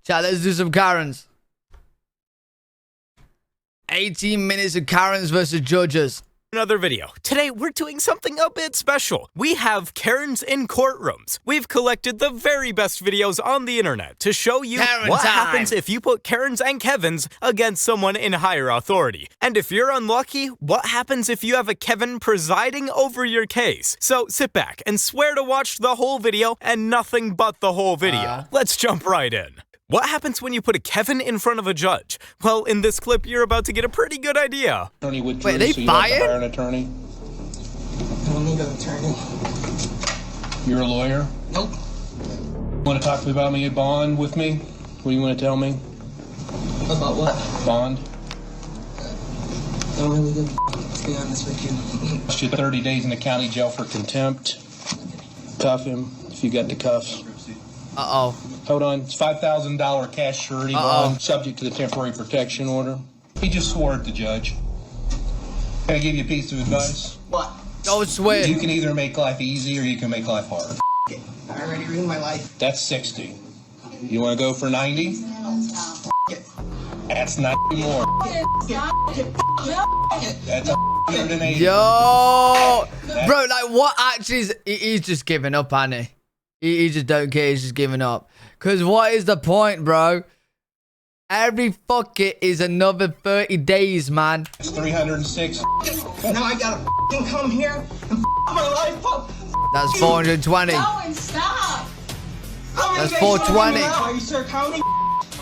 Chat, let's do some Karens. 18 minutes of Karens versus judges. Another video. Today, we're doing something a bit special. We have Karens in courtrooms. We've collected the very best videos on the internet to show you what happens if you put Karens and Kevins against someone in higher authority. And if you're unlucky, what happens if you have a Kevin presiding over your case? So sit back and swear to watch the whole video and nothing but the whole video. Let's jump right in. What happens when you put a Kevin in front of a judge? Well, in this clip, you're about to get a pretty good idea. Attorney withdrew, wait, they so you have to fired? hire an attorney? I don't need an attorney. You're a lawyer? Nope. Want to talk to me about me at bond with me? What do you want to tell me? About what? Bond? Don't really give a to be honest with you. Lost you 30 days in the county jail for contempt. Cuff him if you got the cuffs. Uh-oh. Hold on. It's $5,000 cash surety bond, subject to the temporary protection order. He just swore at the judge. Can I give you a piece of advice? What? Don't swear. You can either make life easy or you can make life hard. I already ruined my life. That's 60. You want to go for 90? That's 90 more. That's 180. Yo! Bro, like, what actually is... He's just giving up, hasn't he just don't care. He's just giving up. Because what is the point, bro? Every fuck it is another 30 days, man. It's 306. Now I gotta come here and my life up. That's 420. No, and stop. That's 420. Are you Sir County?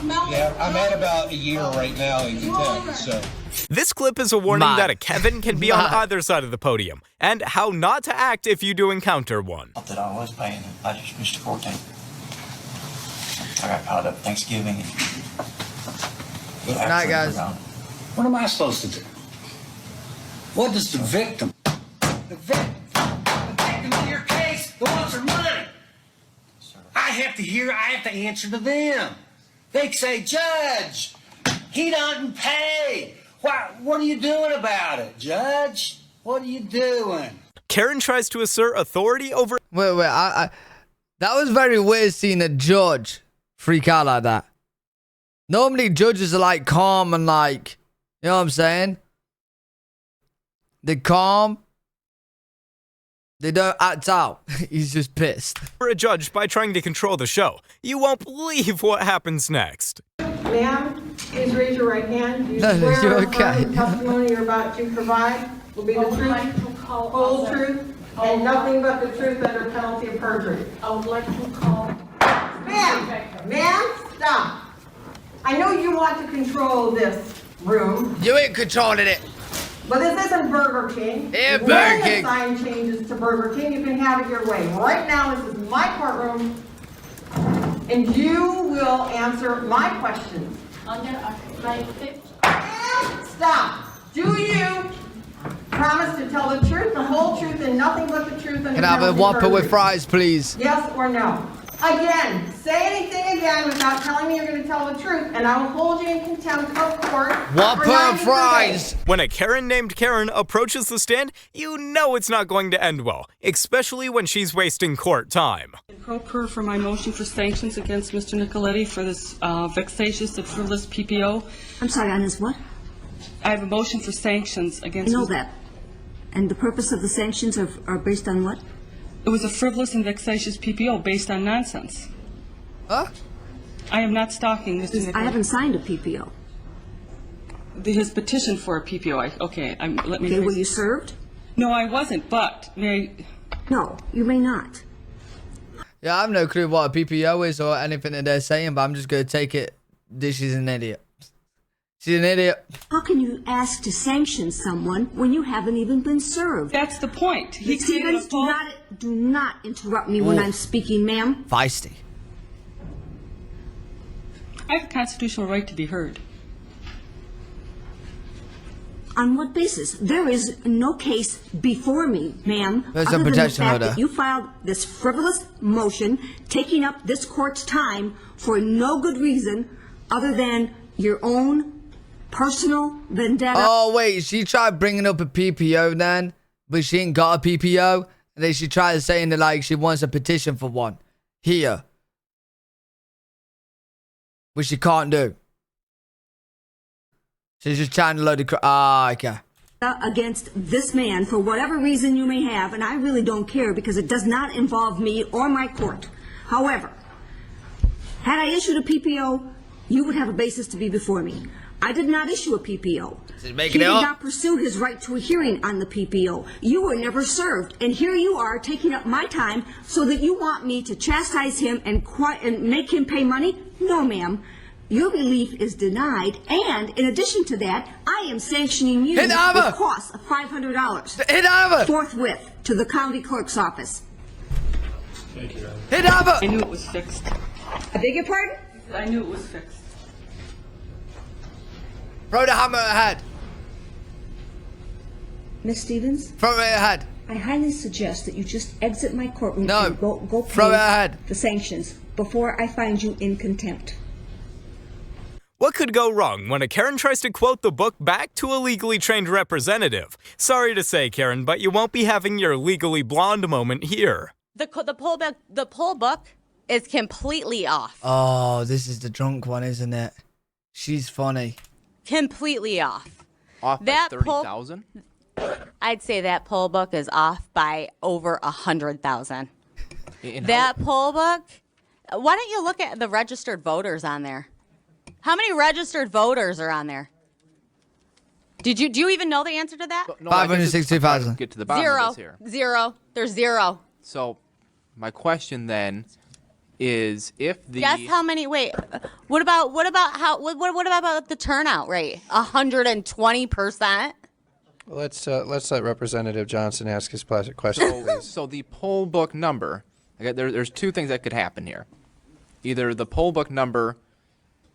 Yeah, I'm at about a year right now in contempt, so... This clip is a warning that a Kevin can be on either side of the podium, and how not to act if you do encounter one. Not that I was paying it. I just missed a court date. I got caught up Thanksgiving. Good night, guys. What am I supposed to do? What does the victim in your case, the ones are mine. I have to answer to them. They say, Judge, he doesn't pay. What are you doing about it, Judge? What are you doing? Karen tries to assert authority over... Wait, that was very weird seeing a judge freak out like that. Normally, judges are like calm and like, you know what I'm saying? They're calm. They don't act out. He's just pissed. For a judge by trying to control the show. You won't believe what happens next. Ma'am, please raise your right hand. Do you No, swear you're or affirm okay. the testimony you're about to provide will be the truth, whole truth, and nothing but the truth under penalty of perjury? I would like to call... Ma'am, stop. I know you want to control this room, You ain't controlling it. but this isn't Burger King. Yeah, When Burger King. the sign changes to Burger King, you can have it your way. Right now, this is my courtroom, and you will answer my questions. Under my fifth... Stop. Do you promise to tell the truth, the whole truth, and nothing but the truth? Can I have a Whopper with fries, please? Yes or no? Again, say anything again without telling me you're going to tell the truth, and I will hold you in contempt of court. Whopper for 90 and fries. days. When a Karen named Karen approaches the stand, you know it's not going to end well. Especially when she's wasting court time. Pro per for my motion for sanctions against Mr. Nicoletti for this vexatious and frivolous PPO. I'm sorry, on his what? I have a motion for sanctions against... I know that. And the purpose of the sanctions are based on what? It was a frivolous and vexatious PPO based on nonsense. Huh? I am not stalking Mr. Nicoletti. I haven't signed a PPO. His petition for a PPO. Let me... Okay, were you served? No, I wasn't, but... No, you may not. Yeah, I have no clue what a PPO is or anything that they're saying, but I'm just going to take it. She's an idiot. She's an idiot. How can you ask to sanction someone when you haven't even been served? That's the point. Stevens, do not interrupt me when I'm speaking, ma'am. Feisty. I have a constitutional right to be heard. On what basis? There is no case before me, ma'am, There's other a than the protection fact order. that you filed this frivolous motion, taking up this court's time for no good reason other than your own personal vendetta. Oh, wait. She tried bringing up a PPO then, but she ain't got a PPO. And then she tried saying that, like, she wants a petition for one. Here. which she can't do. She's just trying to load the okay. Against this man for whatever reason you may have, and I really don't care because it does not involve me or my court. However, had I issued a PPO, you would have a basis to be before me. I did not issue a PPO. He did not pursue his right to a hearing on the PPO. You were never served, and here you are taking up my time so that you want me to chastise him and make him pay money? No, ma'am. Your relief is denied, and in addition to that, I am sanctioning you with costs of $500 forthwith to the county clerk's office. Thank you. I knew it was fixed. I beg your pardon? I knew it was fixed. Throw the hammer at her head. Miss Stevens? Throw it at her head. I highly suggest that you just exit my courtroom no. and go throw it at her head. The sanctions before I find you in contempt. What could go wrong when a Karen tries to quote the book back to a legally trained representative? Sorry to say, Karen, but you won't be having your legally blonde moment here. The poll book is completely off. Oh, this is the drunk one, isn't it? She's funny. Completely off. Off by 30,000? I'd say that poll book is off by over 100,000. That poll book. Why don't you look at the registered voters on there? How many registered voters are on there? Do you even know the answer to that? No, 562,000. Get to the bottom of this here. Zero. There's zero. So, my question then is, if the guess how many? Wait, what about the turnout rate? 120%. Let's let Representative Johnson ask his question, please. So the poll book number. Okay, there's two things that could happen here. Either the poll book number.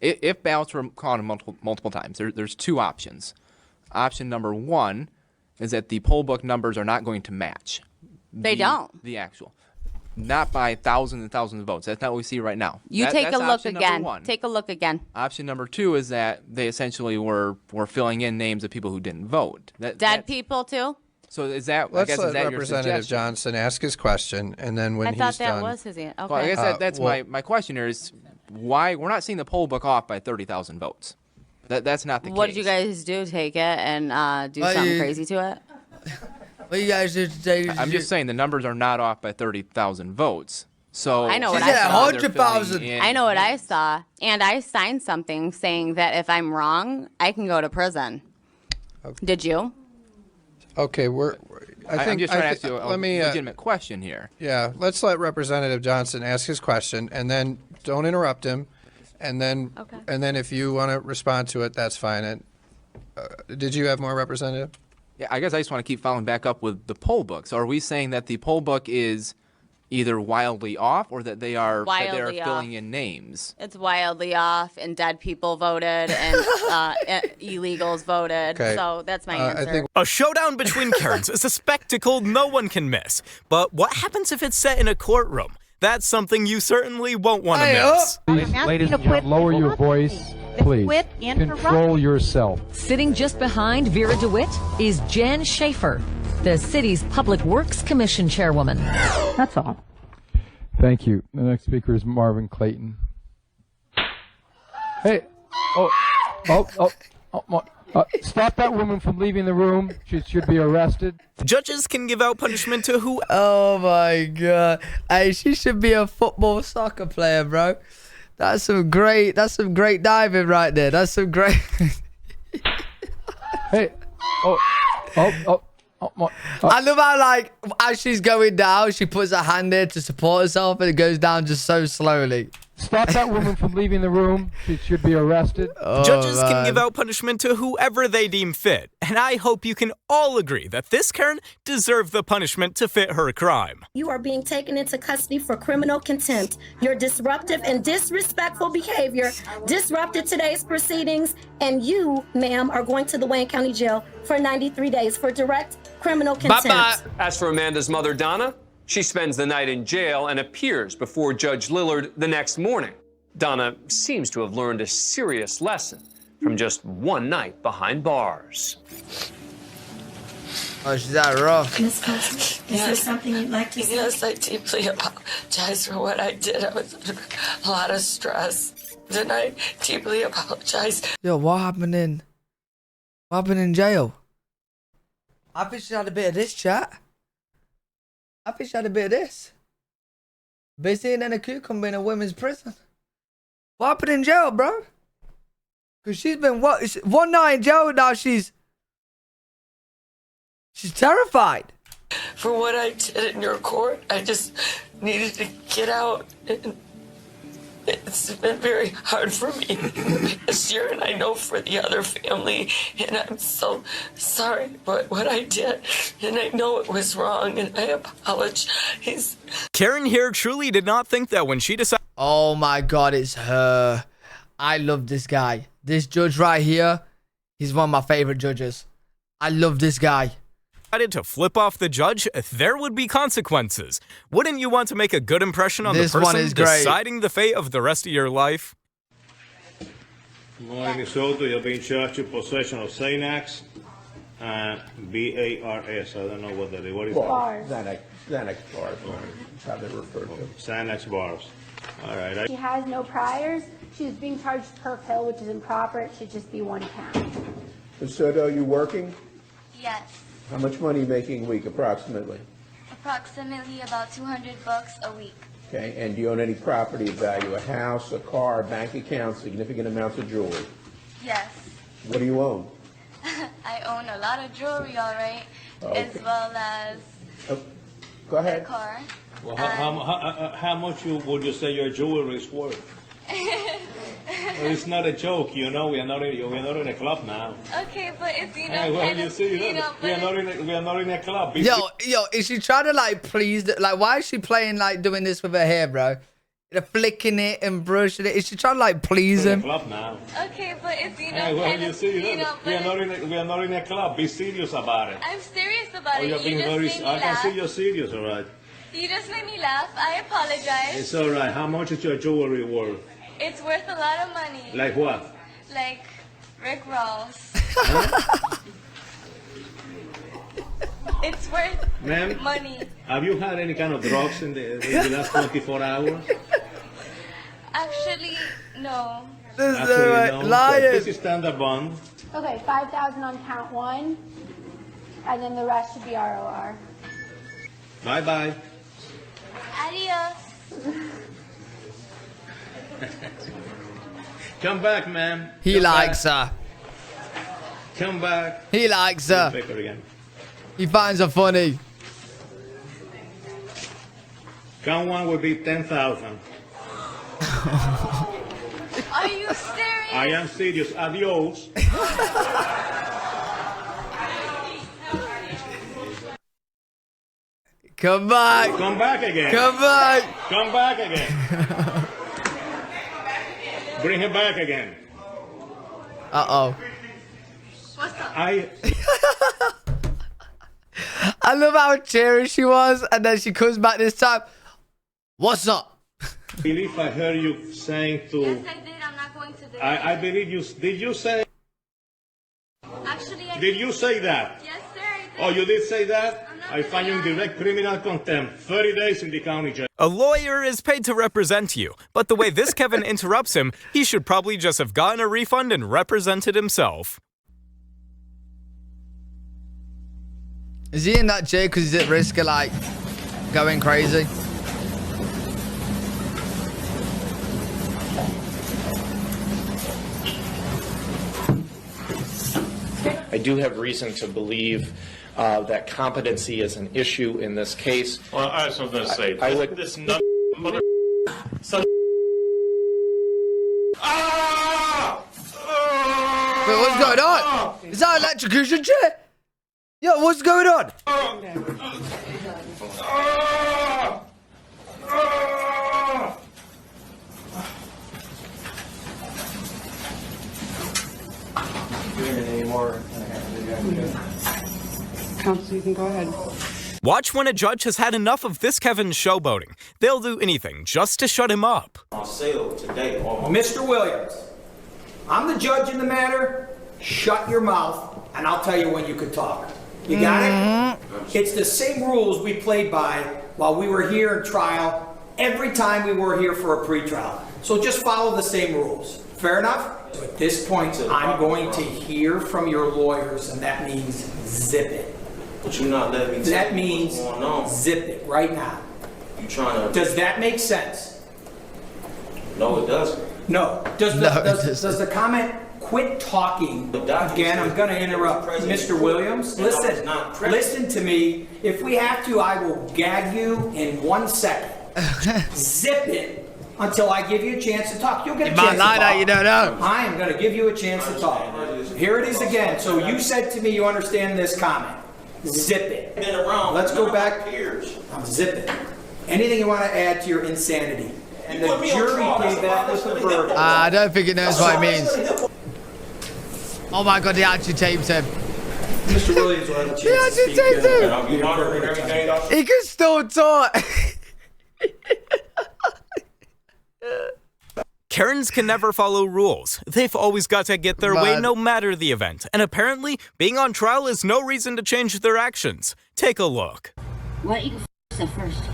If ballots were counted multiple times, there's two options. Option number one is that the poll book numbers are not going to match. They don't. The actual. Not by thousands and thousands of votes. That's not what we see right now. Take a look again. Take a look again. Option number two is that they essentially were filling in names of people who didn't vote. Dead people too? So is that? Let's I guess, let Representative Johnson ask his question, and then when he's done. I thought that was his answer. Okay. Well, I guess that's my question here is why we're not seeing the poll book off by 30,000 votes. That's not the case. What did you guys do? Take it and do something crazy to it? What you guys do today? I'm just saying the numbers are not off by 30,000 votes. So I know what I saw. 100,000. I know what I saw, and I signed something saying that if I'm wrong, I can go to prison. Okay. Did you? Okay, I'm just trying to ask you a legitimate question here. Yeah, let's let Representative Johnson ask his question, and then don't interrupt him, and then if you want to respond to it, that's fine. And did you have more, Representative? Yeah, I guess I just want to keep following back up with the poll book. So are we saying that the poll book is either wildly off or that they are filling in names? It's wildly off, and dead people voted, and illegals voted. Okay. So that's my answer. A showdown between Karens is a spectacle no one can miss. But what happens if it's set in a courtroom? That's something you certainly won't want to miss. Ladies and gentlemen, lower your voice, please. Control yourself. Sitting just behind Vera DeWitt is Jan Schaefer, the city's Public Works Commission chairwoman. That's all. Thank you. The next speaker is Marvin Clayton. Hey. Stop that woman from leaving the room. She should be arrested. Judges can give out punishment to who. Oh my God. Hey, she should be a soccer player, bro. That's some great diving right there. That's some great. Hey. I love how, like, as she's going down, she puts her hand there to support herself, and it goes down just so slowly. Stop that woman from leaving the room. She should be arrested. Judges can give out punishment to whoever they deem fit, and I hope you can all agree that this Karen deserved the punishment to fit her crime. You are being taken into custody for criminal contempt. Your disruptive and disrespectful behavior disrupted today's proceedings, and you, ma'am, are going to the Wayne County Jail for 93 days for direct criminal contempt. Bye-bye. As for Amanda's mother, Donna, she spends the night in jail and appears before Judge Lillard the next morning. Donna seems to have learned a serious lesson from just one night behind bars. Oh, she's that rough. Miss Coulson, is there something you'd like to say? Yes, I deeply apologize for what I did. I was under a lot of stress. And I deeply apologize. Yo, what happened in jail? I think she had a bit of this, chat. I think she had a bit of this. Busy and then a cucumber in a women's prison. What happened in jail, bro? Because she's been one night in jail now. She's terrified. For what I did in your court, I just needed to get out. And it's been very hard for me this year, and I know for the other family. And I'm so sorry for what I did. And I know it was wrong, and I apologize. Karen here truly did not think that when she decided. Oh my God, it's her. I love this guy. This judge right here, he's one of my favorite judges. I love this guy. To flip off the judge, there would be consequences. Wouldn't you want to make a good impression on the person deciding the fate of the rest of your life? Morning, Soto. You're being charged with possession of Xanax and BARS. I don't know what that is. What is that? Xanax bars. That's how they're referred to. Xanax bars. All right. She has no priors. She's being charged per pill, which is improper. It should just be 1 count. Soto, are you working? Yes. How much money are you making a week, approximately? Approximately about $200 a week. Okay, and do you own any property of value? A house, a car, a bank account, significant amounts of jewelry? Yes. What do you own? I own a lot of jewelry, all right, as well as Go ahead. a car. Well, how much would you say your jewelry is worth? Well, it's not a joke, you know. We are not in a club now. Okay, but it's Hey, well, you see, we are not in a club. Yo, is she trying to like please? Like, why is she playing like doing this with her hair, bro? Flicking it and brushing it. Is she trying to like please him? Club now. Okay, but it's Hey, well, you see, we are not in a club. Be serious about it. I'm serious about it. You're being very. I can see you're serious, all right. You just made me laugh. I apologize. It's all right. How much is your jewelry worth? It's worth a lot of money. Like what? Like Rick Ross. It's worth money. Have you had any kind of drugs in the last 24 hours? Actually, no. This is standard bond. Okay, 5,000 on count 1, and then the rest should be ROR. Bye-bye. Adios. Come back, man. He likes her. Come back. He likes her. Again. He finds her funny. Count 1 will be 10,000. Are you serious? I am serious. Adios. Come back. Come back again. Come back. Come back again. Bring him back again. Uh-oh. What's up? I love how cheery she was, and then she comes back this time. What's up? I believe I heard you saying to... Yes, I did. I'm not going to do I believe you... Did you say... Actually, I did you say that? Yes, sir, I did. Oh, you did say that? I find you in direct criminal contempt. 30 days in the county jail. A lawyer is paid to represent you, but the way this Kevin interrupts him, he should probably just have gotten a refund and represented himself. Is he in that jail because he's at risk of like going crazy? I do have reason to believe that competency is an issue in this case. Well, I was going to say, this nut mother son. Wait, what's going on? Is that an electrocution chair? Yo, what's going on? Counsel, you can go ahead. Watch when a judge has had enough of this Kevin showboating. They'll do anything just to shut him up. I'll sale today. Mr. Williams, I'm the judge in the matter. Shut your mouth, and I'll tell you when you can talk. You got it? It's the same rules we played by while we were here in trial every time we were here for a pretrial. So just follow the same rules. Fair enough? So at this point, I'm going to hear from your lawyers, and that means zip it. But you're not letting me. That means zip it right now. You trying to? Does that make sense? No, it doesn't. No. Does the comment quit talking? Again, I'm going to interrupt. Mr. Williams, listen to me. If we have to, I will gag you in 1 second. Zip it until I give you a chance to talk. You'll get a chance to talk. You don't know. I am going to give you a chance to talk. Here it is again. So you said to me you understand this comment. Zip it. Let's go back. I'm zipping. Anything you want to add to your insanity? And the jury gave that with the verdict. I don't think it knows what it means. Oh my God, he actually taped him. Mr. Williams will have a chance to speak. He can still talk. Karens can never follow rules. They've always got to get their way no matter the event. And apparently, being on trial is no reason to change their actions. Take a look. Why don't you go yourself first?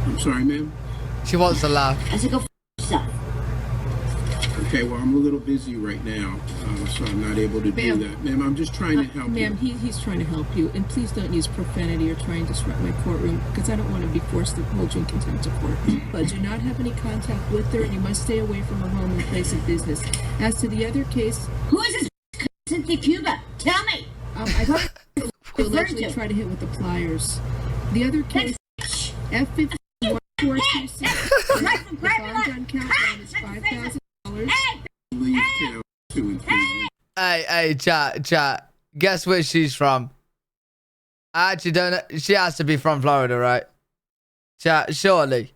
I'm sorry, ma'am. She wants to laugh. I said go yourself. Okay, well, I'm a little busy right now, so I'm not able to do that. Ma'am, I'm just trying to help you. Ma'am, he's trying to help you. And please don't use profanity or try and disrupt my courtroom, because I don't want to be forced to hold you in contempt of court. But do not have any contact with her, and you must stay away from her home and place of business. As to the other case... Who is this Cynthia Cuba? Tell me! I allegedly try to hit with the pliers. The other case, F-51-426. The bond on count one is $5,000. Hey, chat. Guess where she's from? I actually don't know. She has to be from Florida, right? Chat, surely.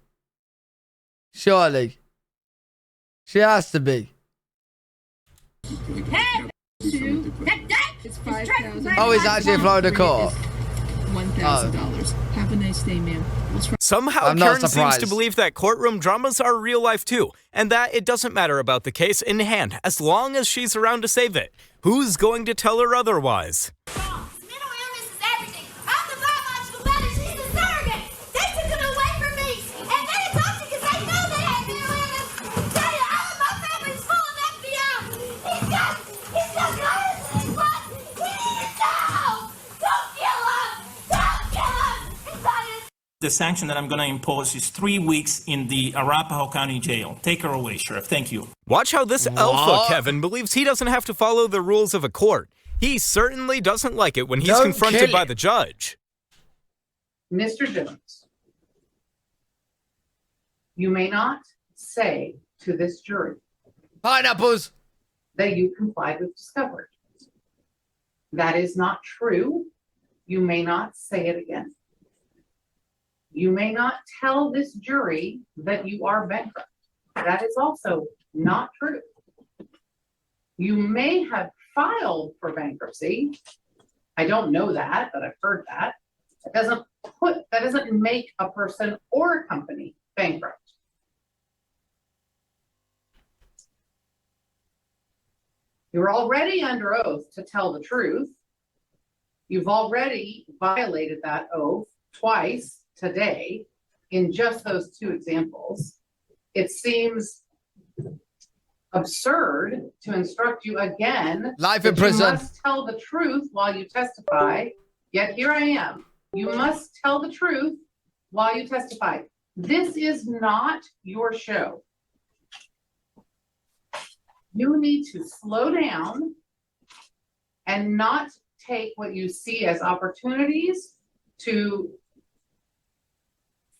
She has to be. It's $5,000. Oh, it's actually a Florida court. $1,000. Have a nice day, ma'am. Somehow, Karen seems to believe that courtroom dramas are real life too, and that it doesn't matter about the case in hand as long as she's around to save it. Who's going to tell her otherwise? The sanction that I'm going to impose is 3 weeks in the Arapahoe County Jail. Take her away, Sheriff. Thank you. Watch how this alpha Kevin believes he doesn't have to follow the rules of a court. He certainly doesn't like it when he's confronted by the judge. Mr. Jones, you may not say to this jury pineapples that you complied with discovery. That is not true. You may not say it again. You may not tell this jury that you are bankrupt. That is also not true. You may have filed for bankruptcy. I don't know that, but I've heard that. That doesn't make a person or a company bankrupt. You're already under oath to tell the truth. You've already violated that oath twice today in just those two examples. It seems absurd to instruct you again. Life in prison. You must tell the truth while you testify. Yet here I am. You must tell the truth while you testify. This is not your show. You need to slow down and not take what you see as opportunities to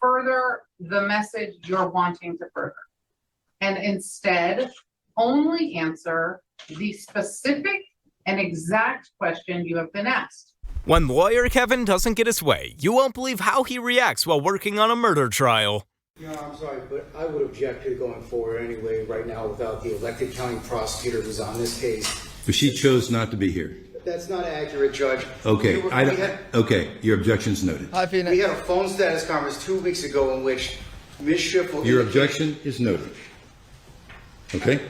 further the message you're wanting to further, and instead only answer the specific and exact question you have been asked. When lawyer Kevin doesn't get his way, you won't believe how he reacts while working on a murder trial. Yeah, I'm sorry, but I would object to going forward anyway right now without the elected county prosecutor who's on this case. But she chose not to be here. That's not accurate, Judge. Okay, okay, your objection's noted. We had a phone status conference 2 weeks ago in which Ms. Schiff will... Your objection is noted. Okay?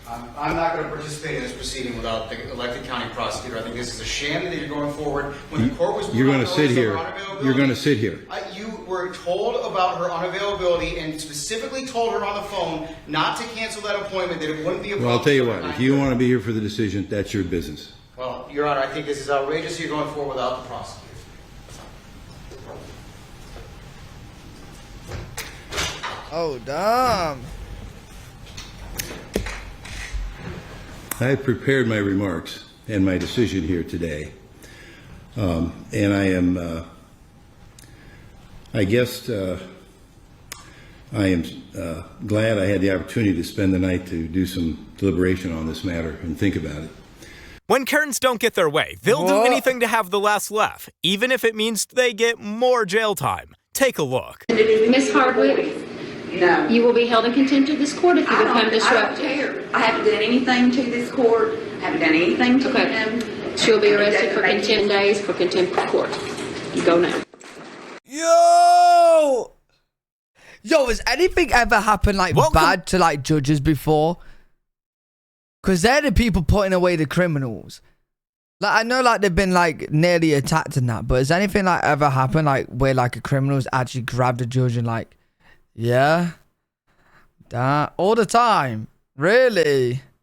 I'm not going to participate in this proceeding without the elected county prosecutor. I think this is a sham that you're going forward. When the court was... You're going to sit here. You're going to sit here. were told about her unavailability and specifically told her on the phone not to cancel that appointment, that it wouldn't be a problem. Well, I'll tell you what, if you want to be here for the decision, that's your business. Well, Your Honor, I think this is outrageous. You're going forward without the prosecutor. Oh, damn. I've prepared my remarks and my decision here today. And I am, I guess, I am glad I had the opportunity to spend the night to do some deliberation on this matter and think about it. When Karens don't get their way, they'll do anything to have the last laugh, even if it means they get more jail time. Take a look. Miss Hardwick, no. You will be held in contempt of this court if you become disruptive. I don't care. I haven't done anything to this court. I haven't done anything to him. She'll be arrested for contempt days for contempt of court. You go now. Yo, has anything ever happened like bad to like judges before? Because they're the people putting away the criminals. Like, I know like they've been like nearly attacked and that, but has anything like ever happened like where like a criminal's actually grabbed a judge and like, yeah, that all the time? Really?